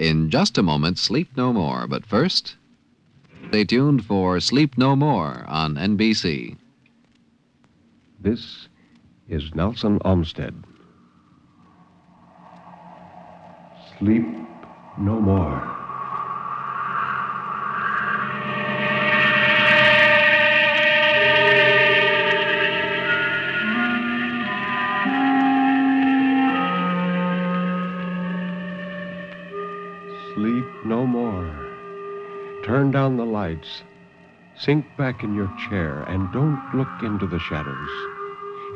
In just a moment, Sleep No More. But first, stay tuned for Sleep No More on NBC. This is Nelson Olmsted. Sleep no more. Sleep no more. Turn down the lights. Sink back in your chair and don't look into the shadows.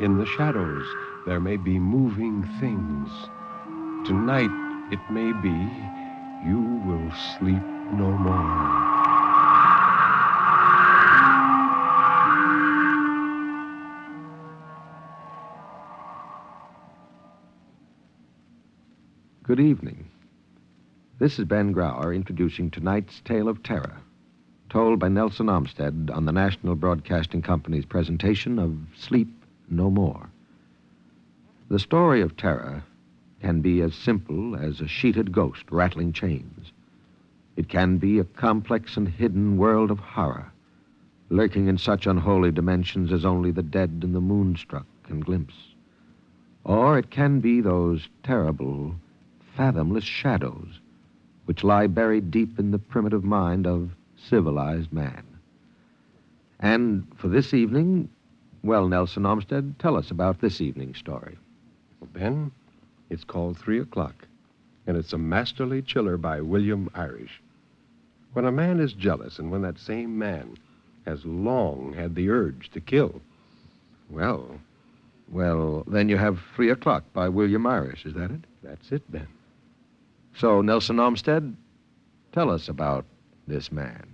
In the shadows, there may be moving things. Tonight, it may be you will sleep no more. Good evening. This is Ben Grauer introducing tonight's tale of terror, told by Nelson Olmsted on the National Broadcasting Company's presentation of Sleep No More. The story of terror can be as simple as a sheeted ghost rattling chains. It can be a complex and hidden world of horror, lurking in such unholy dimensions as only the dead and the moonstruck can glimpse. Or it can be those terrible, fathomless shadows which lie buried deep in the primitive mind of civilized man. And for this evening, well, Nelson Olmsted, tell us about this evening's story. Well, Ben, it's called 3 O'Clock, and it's a masterly chiller by William Irish. When a man is jealous, and when that same man has long had the urge to kill, Well, then you have 3 O'Clock by William Irish, is that it? that's it, Ben. So, Nelson Olmsted, tell us about this man.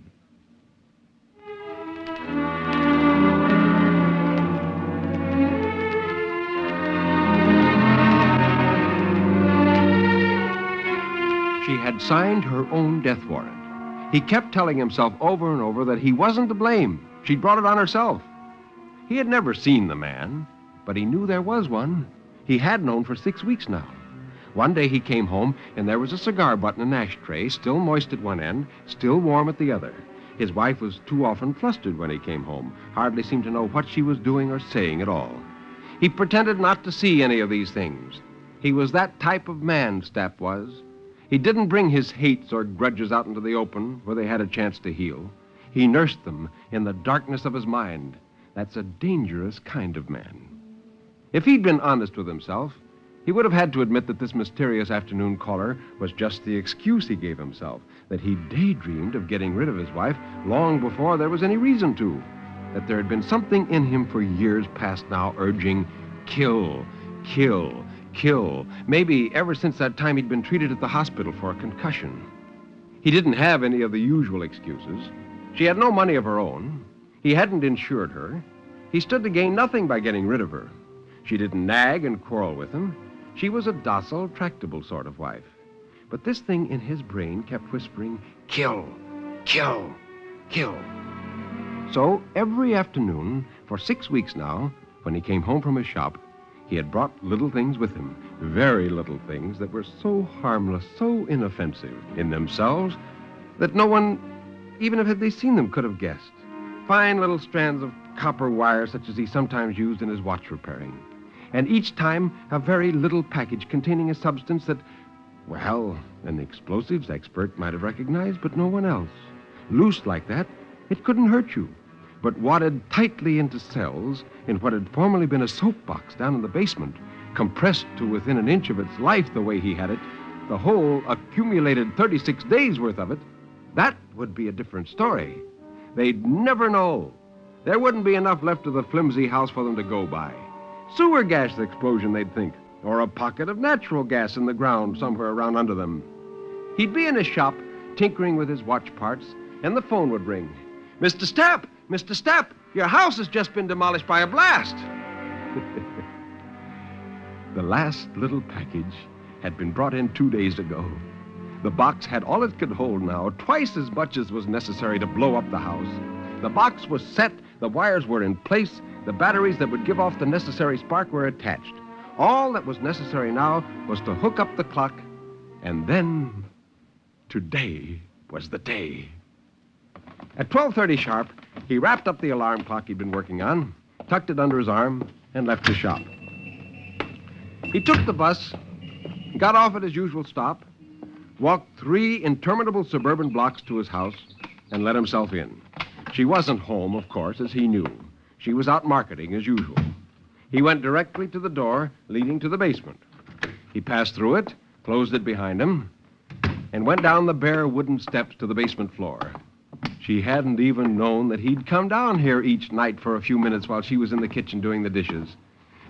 She had signed her own death warrant. He kept telling himself over and over that he wasn't to blame. She'd brought it on herself. He had never seen the man, but he knew there was one. He had known for 6 weeks now. One day he came home, and there was a cigar butt in an ashtray, still moist at one end, still warm at the other. His wife was too often flustered when he came home, hardly seemed to know what she was doing or saying at all. He pretended not to see any of these things. He was that type of man, Stapp was. He didn't bring his hates or grudges out into the open where they had a chance to heal. He nursed them in the darkness of his mind. That's a dangerous kind of man. If he'd been honest with himself, he would have had to admit that this mysterious afternoon caller was just the excuse he gave himself, that he daydreamed of getting rid of his wife long before there was any reason to, that there had been something in him for years past now urging, kill, kill, kill, maybe ever since that time he'd been treated at the hospital for a concussion. He didn't have any of the usual excuses. She had no money of her own. He hadn't insured her. He stood to gain nothing by getting rid of her. She didn't nag and quarrel with him. She was a docile, tractable sort of wife. But this thing in his brain kept whispering, kill, kill, kill. So every afternoon, for 6 weeks now, when he came home from his shop, he had brought little things with him, very little things that were so harmless, so inoffensive in themselves, that no one, even if had they seen them, could have guessed. Fine little strands of copper wire such as he sometimes used in his watch repairing. And each time a very little package containing a substance that, well, an explosives expert might have recognized, but no one else. Loose like that, it couldn't hurt you. But wadded tightly into cells in what had formerly been a soapbox down in the basement, compressed to within an inch of its life the way he had it, the whole accumulated 36 days' worth of it, that would be a different story. They'd never know. There wouldn't be enough left of the flimsy house for them to go by. Sewer gas explosion, they'd think, or a pocket of natural gas in the ground somewhere around under them. He'd be in his shop, tinkering with his watch parts, and the phone would ring. Mr. Stapp! Mr. Stapp! Your house has just been demolished by a blast! The last little package had been brought in 2 days ago. The box had all it could hold now, twice as much as was necessary to blow up the house. The box was set, the wires were in place, the batteries that would give off the necessary spark were attached. All that was necessary now was to hook up the clock, and then Today was the day. At 12:30 sharp, he wrapped up the alarm clock he'd been working on, tucked it under his arm, and left the shop. He took the bus, got off at his usual stop, walked 3 interminable suburban blocks to his house, and let himself in. She wasn't home, of course, as he knew. She was out marketing as usual. He went directly to the door leading to the basement. He passed through it, closed it behind him, and went down the bare wooden steps to the basement floor. She hadn't even known that he'd come down here each night for a few minutes while she was in the kitchen doing the dishes.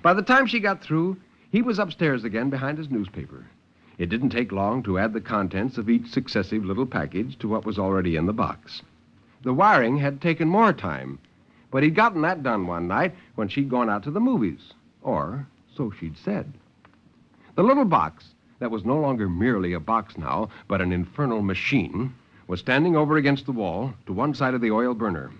By the time she got through, he was upstairs again behind his newspaper. It didn't take long to add the contents of each successive little package to what was already in the box. The wiring had taken more time, but he'd gotten that done one night when she'd gone out to the movies. Or so she'd said. The little box, that was no longer merely a box now, but an infernal machine, was standing over against the wall to one side of the oil burner.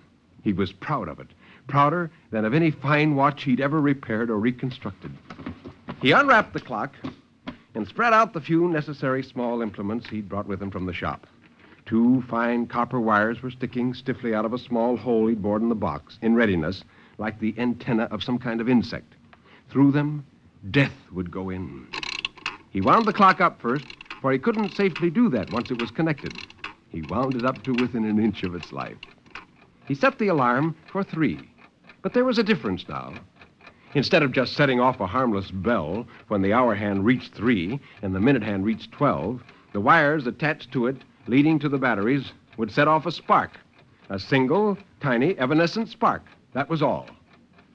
He was proud of it, prouder than of any fine watch he'd ever repaired or reconstructed. He unwrapped the clock and spread out the few necessary small implements he'd brought with him from the shop. 2 fine copper wires were sticking stiffly out of a small hole he'd bored in the box, in readiness, like the antenna of some kind of insect. Through them, death would go in. He wound the clock up first, for he couldn't safely do that once it was connected. He wound it up to within an inch of its life. He set the alarm for 3, but there was a difference now. Instead of just setting off a harmless bell when the hour hand reached 3 and the minute hand reached 12, the wires attached to it, leading to the batteries, would set off a spark. A single, tiny, evanescent spark. That was all.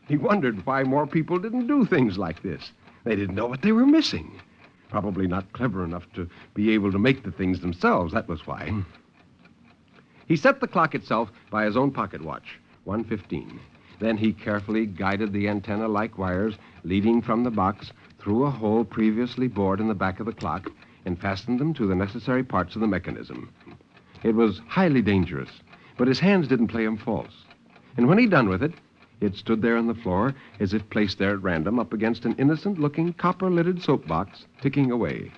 He wondered why more people didn't do things like this. They didn't know what they were missing. Probably not clever enough to be able to make the things themselves, that was why. He set the clock itself by his own pocket watch, 1:15. Then he carefully guided the antenna-like wires leading from the box through a hole previously bored in the back of the clock and fastened them to the necessary parts of the mechanism. It was highly dangerous, but his hands didn't play him false. And when he'd done with it, it stood there on the floor as if placed there at random up against an innocent-looking copper-lidded soapbox, ticking away.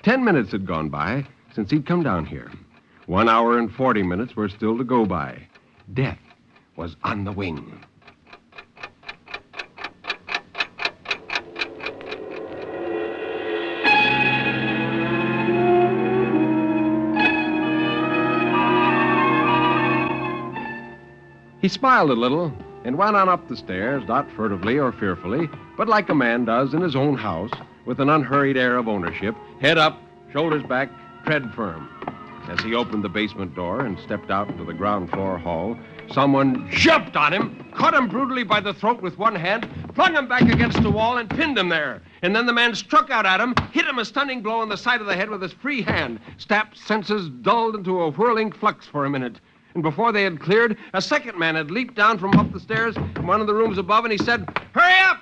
10 minutes had gone by since he'd come down here. 1 hour and 40 minutes were still to go by. Death was on the wing. He smiled a little and went on up the stairs, not furtively or fearfully, but like a man does in his own house, with an unhurried air of ownership, head up, shoulders back, tread firm. As he opened the basement door and stepped out into the ground floor hall, someone jumped on him, caught him brutally by the throat with one hand, flung him back against the wall, and pinned him there. And then the man struck out at him, hit him a stunning blow on the side of the head with his free hand. Stapp's senses dulled into a whirling flux for a minute. And before they had cleared, a second man had leaped down from up the stairs in one of the rooms above, and he said, "Hurry up!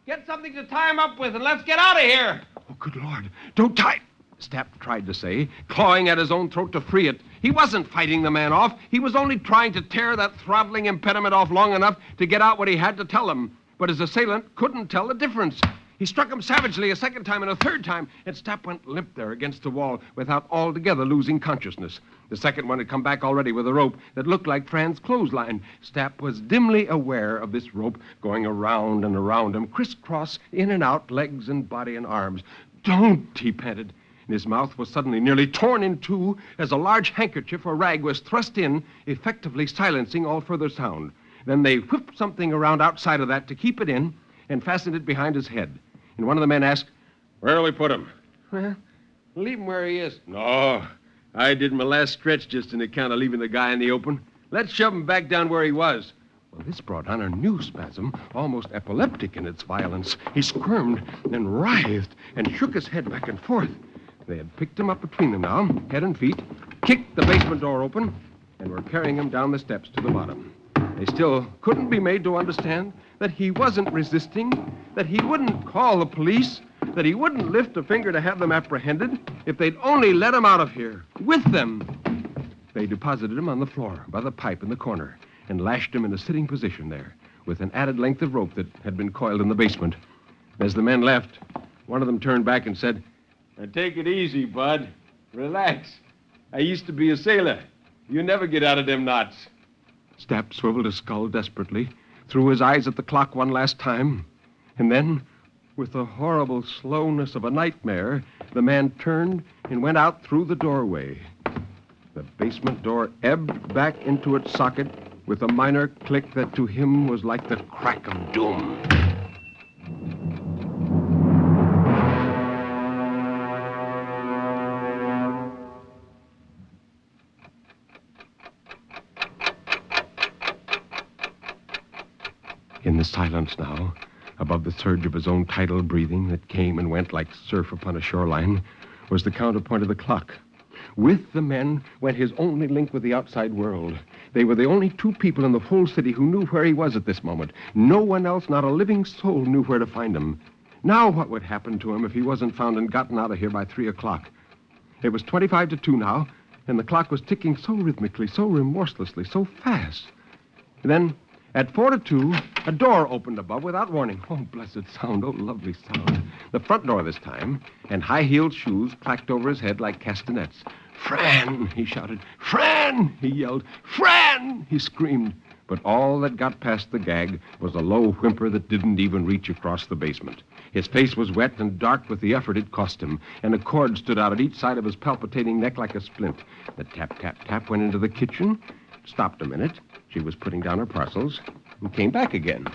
Get something to tie him up with, and let's get out of here!" "Oh, good Lord, don't tie..." Stapp tried to say, clawing at his own throat to free it. He wasn't fighting the man off. He was only trying to tear that throttling impediment off long enough to get out what he had to tell him. But his assailant couldn't tell the difference. He struck him savagely a second time and a third time, and Stapp went limp there against the wall without altogether losing consciousness. The second one had come back already with a rope that looked like Fran's clothesline. Stapp was dimly aware of this rope going around and around him, crisscross, in and out, legs and body and arms. "Don't," he panted. And his mouth was suddenly nearly torn in two as a large handkerchief or rag was thrust in, effectively silencing all further sound. Then they whipped something around outside of that to keep it in and fastened it behind his head. And one of the men asked, "Where'll we put him?" "Well, leave him where he is." "No, I did my last stretch just on account of leaving the guy in the open. Let's shove him back down where he was." Well, this brought on a new spasm, almost epileptic in its violence. He squirmed and writhed and shook his head back and forth. They had picked him up between them now, head and feet, kicked the basement door open, and were carrying him down the steps to the bottom. They still couldn't be made to understand that he wasn't resisting, that he wouldn't call the police, that he wouldn't lift a finger to have them apprehended if they'd only let him out of here, with them. They deposited him on the floor by the pipe in the corner and lashed him in a sitting position there with an added length of rope that had been coiled in the basement. As the men left, one of them turned back and said, "Now take it easy, Bud. Relax. I used to be a sailor. You never get out of them knots. Stapp swiveled his skull desperately, threw his eyes at the clock one last time, and then, with the horrible slowness of a nightmare, the man turned and went out through the doorway. The basement door ebbed back into its socket with a minor click that to him was like the crack of doom. In the silence now, above the surge of his own tidal breathing that came and went like surf upon a shoreline, was the counterpoint of the clock. With the men went his only link with the outside world. They were the only two people in the whole city who knew where he was at this moment. No one else, not a living soul, knew where to find him. Now what would happen to him if he wasn't found and gotten out of here by 3 o'clock? It was 25 to 2 now, and the clock was ticking so rhythmically, so remorselessly, so fast. Then, at 4 to 2, a door opened above without warning. Oh, blessed sound, oh, lovely sound. The front door this time, and high-heeled shoes clacked over his head like castanets. "Fran!" he shouted. "Fran!" he yelled. "Fran!" he screamed. But all that got past the gag was a low whimper that didn't even reach across the basement. His face was wet and dark with the effort it cost him, and a cord stood out at each side of his palpitating neck like a splint. The tap, tap, tap went into the kitchen, stopped a minute. She was putting down her parcels, and came back again.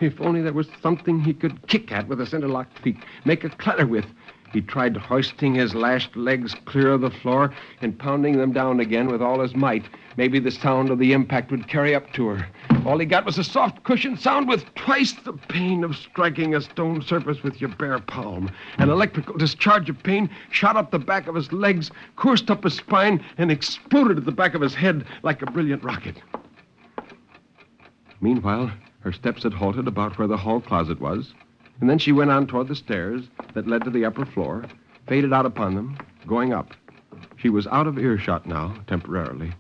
If only there was something he could kick at with his interlocked feet, make a clatter with. He tried hoisting his lashed legs clear of the floor and pounding them down again with all his might. Maybe the sound of the impact would carry up to her. All he got was a soft cushioned sound with twice the pain of striking a stone surface with your bare palm. An electrical discharge of pain shot up the back of his legs, coursed up his spine, and exploded at the back of his head like a brilliant rocket. Meanwhile, her steps had halted about where the hall closet was, and then she went on toward the stairs that led to the upper floor, faded out upon them, going up. She was out of earshot now, temporarily.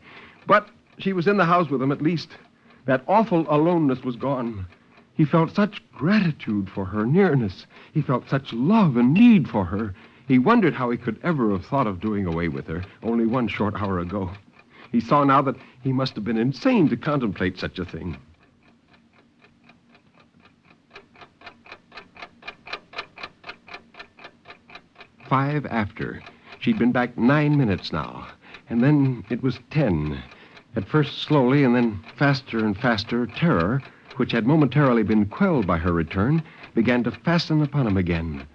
But she was in the house with him at least. That awful aloneness was gone. He felt such gratitude for her nearness. He felt such love and need for her. He wondered how he could ever have thought of doing away with her only 1 short hour ago. He saw now that he must have been insane to contemplate such a thing. 5 after. She'd been back 9 minutes now. And then it was 10. At first slowly, and then faster and faster, terror, which had momentarily been quelled by her return, began to fasten upon him again.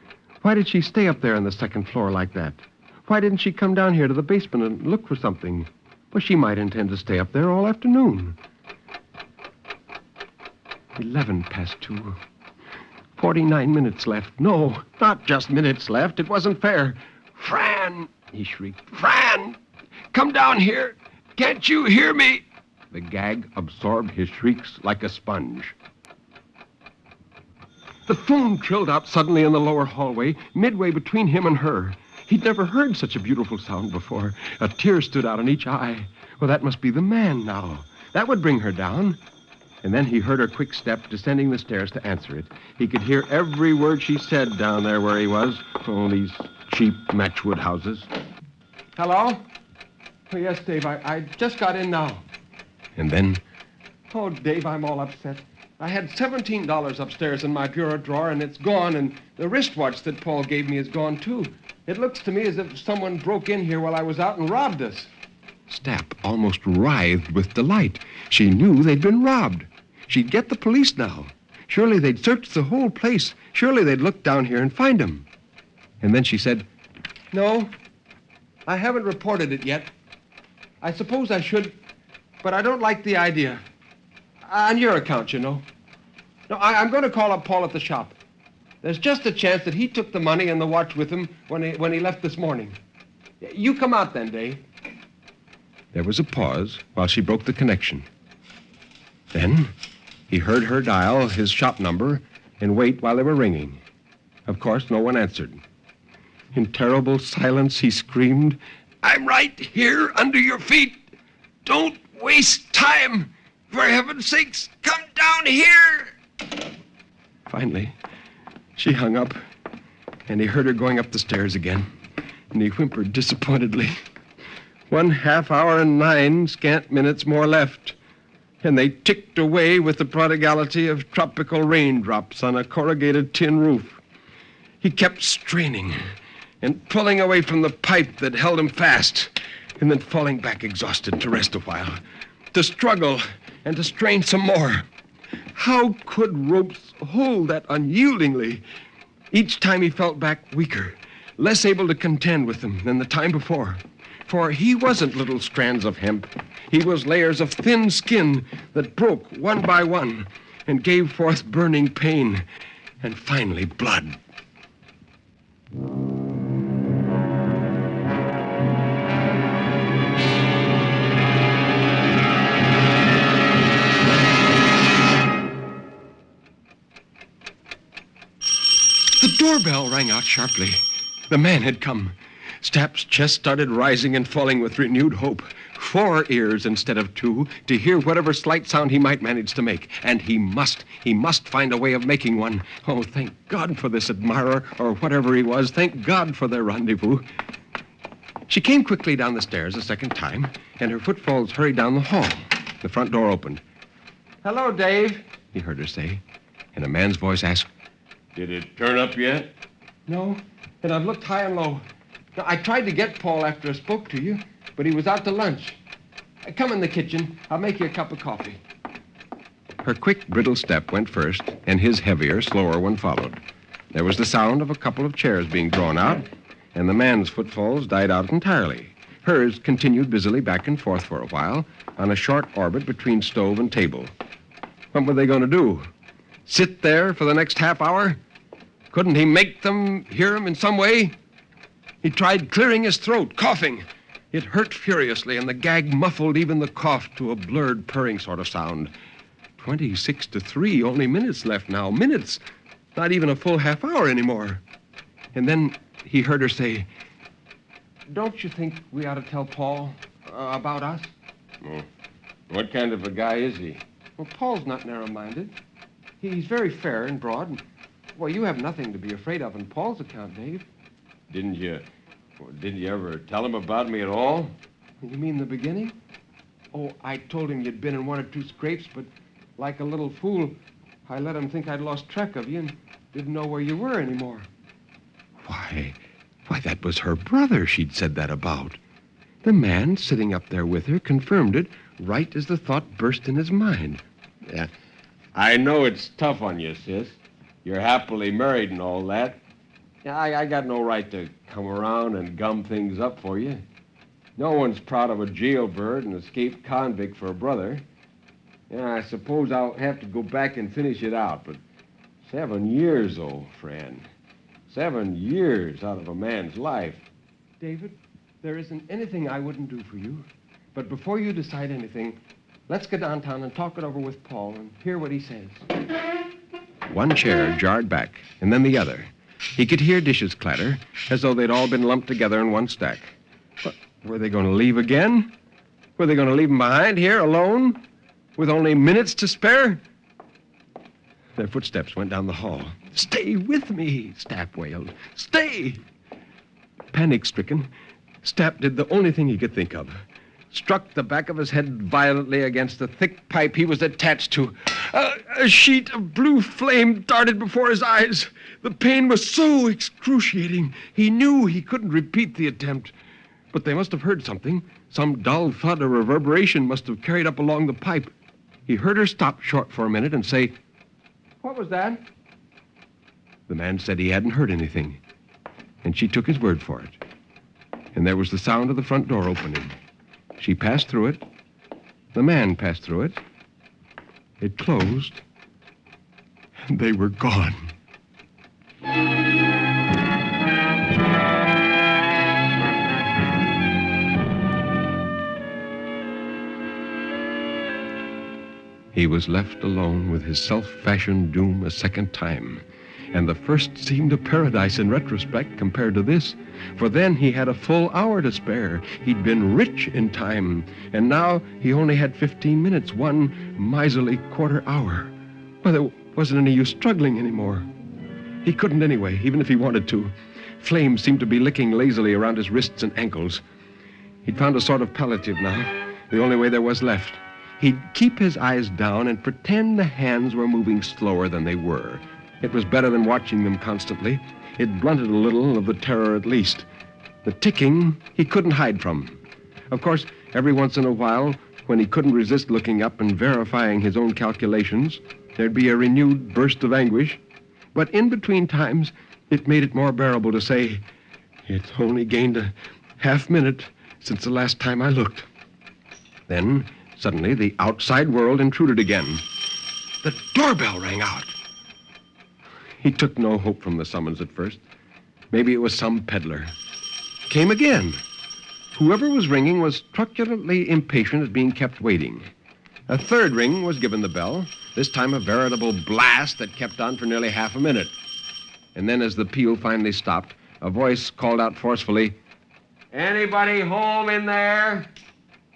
Why did she stay up there on the 2nd floor like that? Why didn't she come down here to the basement and look for something? Well, she might intend to stay up there all afternoon. 11 past 2. 49 minutes left. No, not just minutes left. It wasn't fair. "Fran!" he shrieked. "Fran! Come down here! Can't you hear me?" The gag absorbed his shrieks like a sponge. The phone trilled out suddenly in the lower hallway, midway between him and her. He'd never heard such a beautiful sound before. A tear stood out in each eye. Well, that must be the man now. That would bring her down. And then he heard her quick step descending the stairs to answer it. He could hear every word she said down there where he was. Oh, these cheap matchwood houses. "Hello? Oh, yes, Dave, I just got in now." And then, "Oh, Dave, I'm all upset. I had $17 upstairs in my bureau drawer, and it's gone, and the wristwatch that Paul gave me is gone, too. It looks to me as if someone broke in here while I was out and robbed us." Stapp almost writhed with delight. She knew they'd been robbed. She'd get the police now. Surely they'd searched the whole place. Surely they'd look down here and find him. And then she said, "No, I haven't reported it yet. I suppose I should, but I don't like the idea. On your account, you know. No, I'm going to call up Paul at the shop. There's just a chance that he took the money and the watch with him when he left this morning. You come out then, Dave." There was a pause while she broke the connection. Then he heard her dial his shop number and wait while they were ringing. Of course, no one answered. In terrible silence, he screamed, "I'm right here under your feet. Don't waste time. For heaven's sakes, come down here." Finally, she hung up, and he heard her going up the stairs again, and he whimpered disappointedly, 1/2 hour and 9 scant minutes more left. And they ticked away with the prodigality of tropical raindrops on a corrugated tin roof. He kept straining and pulling away from the pipe that held him fast, and then falling back exhausted to rest a while, to struggle and to strain some more. How could ropes hold that unyieldingly? Each time he felt back weaker, less able to contend with them than the time before. For he wasn't little strands of hemp. He was layers of thin skin that broke one by one and gave forth burning pain and finally blood. The doorbell rang out sharply. The man had come. Stapp's chest started rising and falling with renewed hope. 4 ears instead of 2 to hear whatever slight sound he might manage to make. And he must find a way of making one. Oh, thank God for this admirer, or whatever he was. Thank God for their rendezvous. She came quickly down the stairs a second time, and her footfalls hurried down the hall. The front door opened. "Hello, Dave," he heard her say. And a man's voice asked, "Did it turn up yet?" "No, and I've looked high and low. Now, I tried to get Paul after I spoke to you, but he was out to lunch. Come in the kitchen. I'll make you a cup of coffee." Her quick, brittle step went first, and his heavier, slower one followed. There was the sound of a couple of chairs being drawn out, and the man's footfalls died out entirely. Hers continued busily back and forth for a while on a short orbit between stove and table. What were they going to do? Sit there for the next half hour? Couldn't he make them hear him in some way? He tried clearing his throat, coughing. It hurt furiously, and the gag muffled even the cough to a blurred, purring sort of sound. 26 to 3, only minutes left now. Minutes. Not even a full half hour anymore. And then he heard her say, "Don't you think we ought to tell Paul about us?" Oh. What kind of a guy is he? Well, Paul's not narrow-minded. He's very fair and broad. And, well, you have nothing to be afraid of on Paul's account, Dave. Didn't you ever tell him about me at all? You mean the beginning? Oh, I told him you'd been in 1 or 2 scrapes, but like a little fool, I let him think I'd lost track of you and didn't know where you were anymore. Why, that was her brother she'd said that about. The man sitting up there with her confirmed it right as the thought burst in his mind. Yeah. I know it's tough on you, sis. You're happily married and all that. Yeah, I got no right to come around and gum things up for you. No one's proud of a jailbird and escaped convict for a brother. Yeah, I suppose I'll have to go back and finish it out, but 7 years, old friend. 7 years out of a man's life. David, there isn't anything I wouldn't do for you. But before you decide anything, let's go downtown and talk it over with Paul and hear what he says. One chair jarred back, and then the other. He could hear dishes clatter, as though they'd all been lumped together in one stack. But were they going to leave again? Were they going to leave him behind here, alone, with only minutes to spare? Their footsteps went down the hall. "Stay with me," Stapp wailed. "Stay!" Panic-stricken, Stapp did the only thing he could think of. Struck the back of his head violently against the thick pipe he was attached to. A sheet of blue flame darted before his eyes. The pain was so excruciating, he knew he couldn't repeat the attempt. But they must have heard something. Some dull thud or reverberation must have carried up along the pipe. He heard her stop short for a minute and say, "What was that?" The man said he hadn't heard anything, and she took his word for it. And there was the sound of the front door opening. She passed through it. The man passed through it. It closed, and they were gone. He was left alone with his self-fashioned doom a second time. And the first seemed a paradise in retrospect compared to this. For then he had a full hour to spare. He'd been rich in time. And now he only had 15 minutes, one miserly quarter hour. Well, there wasn't any use struggling anymore. He couldn't anyway, even if he wanted to. Flames seemed to be licking lazily around his wrists and ankles. He'd found a sort of palliative now, the only way there was left. He'd keep his eyes down and pretend the hands were moving slower than they were. It was better than watching them constantly. It blunted a little of the terror at least. The ticking he couldn't hide from. Of course, every once in a while, when he couldn't resist looking up and verifying his own calculations, there'd be a renewed burst of anguish. But in between times, it made it more bearable to say, "It's only gained a half-minute since the last time I looked." Then, suddenly, the outside world intruded again. The doorbell rang out. He took no hope from the summons at first. Maybe it was some peddler. Came again. Whoever was ringing was truculently impatient at being kept waiting. A third ring was given the bell, this time a veritable blast that kept on for nearly half a minute. And then as the peal finally stopped, a voice called out forcefully, "Anybody home in there?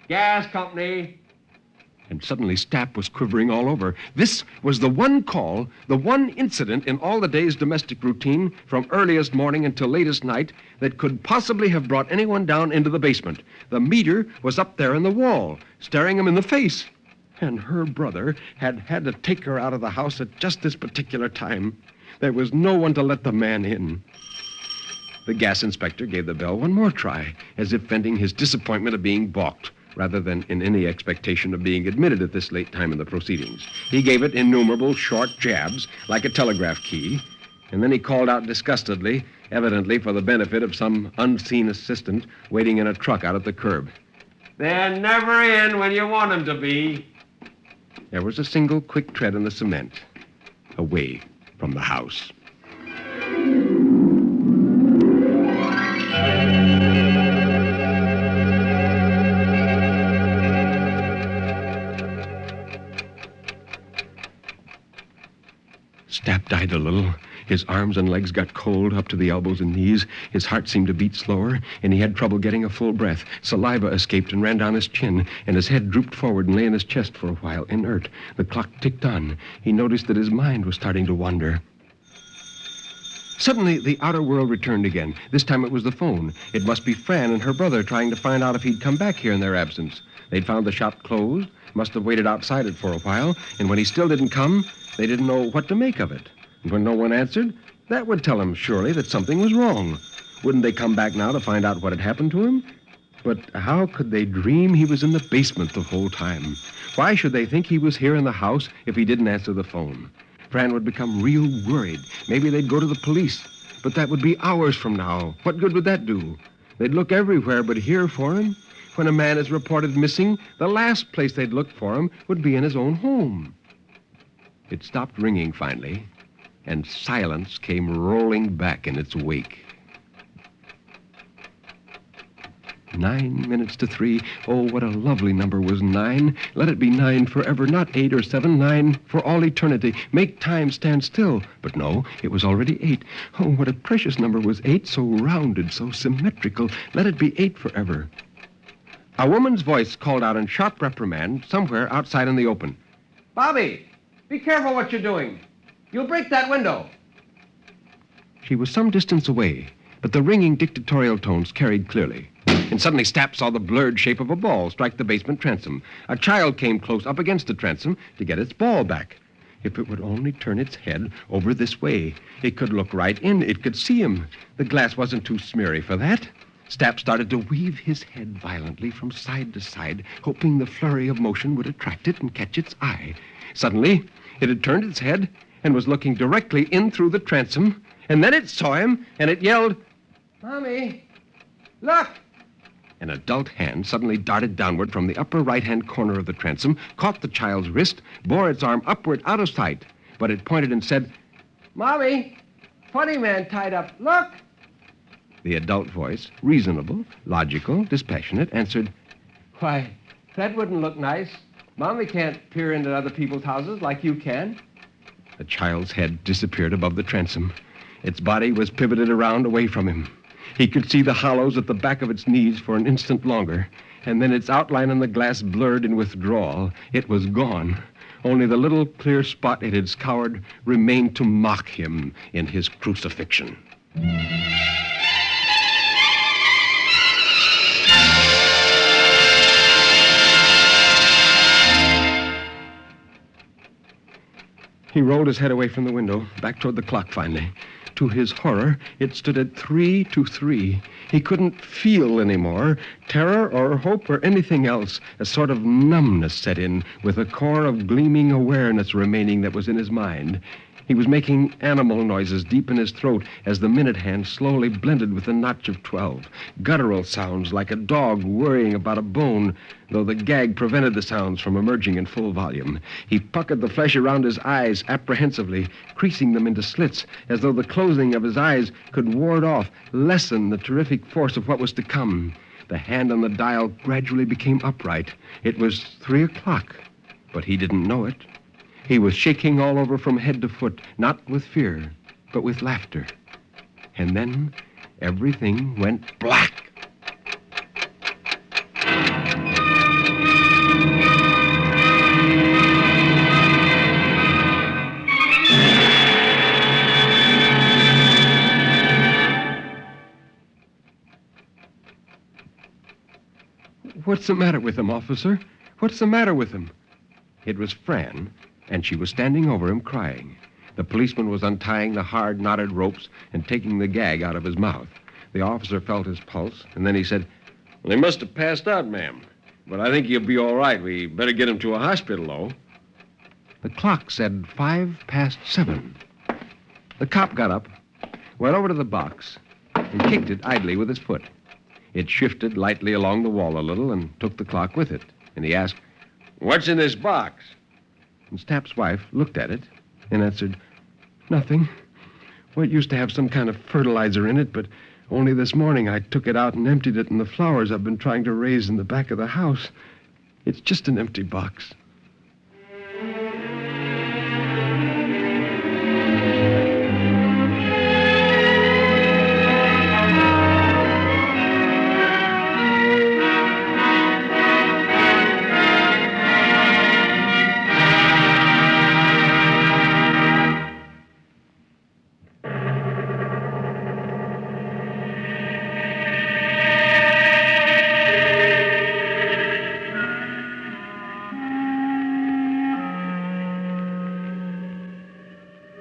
Gas company." And suddenly Stapp was quivering all over. This was the one call, the one incident in all the day's domestic routine from earliest morning until latest night that could possibly have brought anyone down into the basement. The meter was up there in the wall, staring him in the face. And her brother had had to take her out of the house at just this particular time. There was no one to let the man in. The gas inspector gave the bell one more try, as if venting his disappointment of being balked, rather than in any expectation of being admitted at this late time in the proceedings. He gave it innumerable short jabs, like a telegraph key, and then he called out disgustedly, evidently for the benefit of some unseen assistant waiting in a truck out at the curb. "They're never in when you want them to be." There was a single quick tread in the cement, away from the house. Stapp died a little. His arms and legs got cold up to the elbows and knees. His heart seemed to beat slower, and he had trouble getting a full breath. Saliva escaped and ran down his chin, and his head drooped forward and lay in his chest for a while, inert. The clock ticked on. He noticed that his mind was starting to wander. Suddenly, the outer world returned again. This time it was the phone. It must be Fran and her brother trying to find out if he'd come back here in their absence. They'd found the shop closed, must have waited outside it for a while, and when he still didn't come, they didn't know what to make of it. And when no one answered, that would tell them surely that something was wrong. Wouldn't they come back now to find out what had happened to him? But how could they dream he was in the basement the whole time? Why should they think he was here in the house if he didn't answer the phone? Fran would become real worried. Maybe they'd go to the police. But that would be hours from now. What good would that do? They'd look everywhere but here for him. When a man is reported missing, the last place they'd look for him would be in his own home. It stopped ringing finally, and silence came rolling back in its wake. 9 minutes to 3. Oh, what a lovely number was 9. Let it be 9 forever, not 8 or 7, 9 for all eternity. Make time stand still. But no, it was already 8. Oh, what a precious number was 8, so rounded, so symmetrical. Let it be 8 forever. A woman's voice called out in sharp reprimand somewhere outside in the open. "Bobby, be careful what you're doing. You'll break that window." She was some distance away, but the ringing dictatorial tones carried clearly. And suddenly Stapp saw the blurred shape of a ball strike the basement transom. A child came close up against the transom to get its ball back. If it would only turn its head over this way, it could look right in. It could see him. The glass wasn't too smeary for that. Stapp started to weave his head violently from side to side, hoping the flurry of motion would attract it and catch its eye. Suddenly, it had turned its head and was looking directly in through the transom, and then it saw him, and it yelled, "Mommy, look!" An adult hand suddenly darted downward from the upper right-hand corner of the transom, caught the child's wrist, bore its arm upward out of sight. But it pointed and said, "Mommy, funny man tied up. Look!" The adult voice, reasonable, logical, dispassionate, answered, "Why, that wouldn't look nice. Mommy can't peer into other people's houses like you can." The child's head disappeared above the transom. Its body was pivoted around away from him. He could see the hollows at the back of its knees for an instant longer, and then its outline on the glass blurred in withdrawal. It was gone. Only the little clear spot it had scoured remained to mock him in his crucifixion. He rolled his head away from the window, back toward the clock finally. To his horror, it stood at 3 to 3. He couldn't feel anymore. Terror or hope or anything else. A sort of numbness set in, with a core of gleaming awareness remaining that was in his mind. He was making animal noises deep in his throat as the minute hand slowly blended with the notch of 12. Guttural sounds like a dog worrying about a bone, though the gag prevented the sounds from emerging in full volume. He puckered the flesh around his eyes apprehensively, creasing them into slits, as though the closing of his eyes could ward off, lessen the terrific force of what was to come. The hand on the dial gradually became upright. It was 3 o'clock, but he didn't know it. He was shaking all over from head to foot, not with fear, but with laughter. And then everything went black. What's the matter with him, officer? What's the matter with him? It was Fran, and she was standing over him crying. The policeman was untying the hard, knotted ropes and taking the gag out of his mouth. The officer felt his pulse, and then he said, Well, he must have passed out, ma'am. But I think he'll be all right. We better get him to a hospital, though. The clock said 7:05. The cop got up, went over to the box, and kicked it idly with his foot. It shifted lightly along the wall a little and took the clock with it. And he asked, What's in this box? And Stapp's wife looked at it and answered, Nothing. Well, it used to have some kind of fertilizer in it, but only this morning I took it out and emptied it in the flowers I've been trying to raise in the back of the house. It's just an empty box.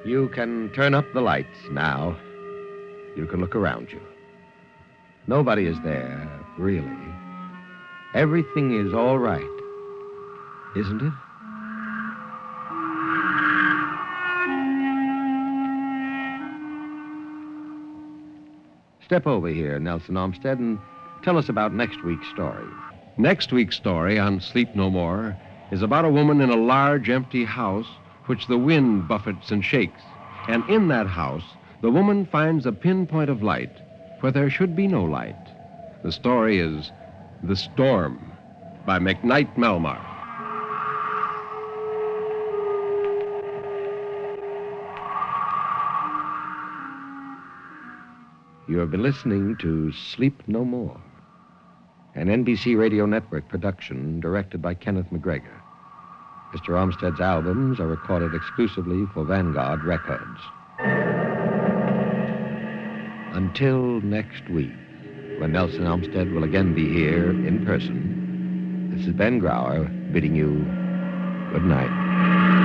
You can turn up the lights now. You can look around you. Nobody is there, really. Everything is all right, isn't it? Step over here, Nelson Olmsted, and tell us about next week's story. Next week's story on Sleep No More is about a woman in a large, empty house which the wind buffets and shakes. And in that house, the woman finds a pinpoint of light where there should be no light. The story is The Storm by McKnight Melmar. You have been listening to Sleep No More, an NBC Radio Network production directed by Kenneth McGregor. Mr. Olmsted's albums are recorded exclusively for Vanguard Records. Until next week, when Nelson Olmsted will again be here in person, this is Ben Grauer bidding you good night.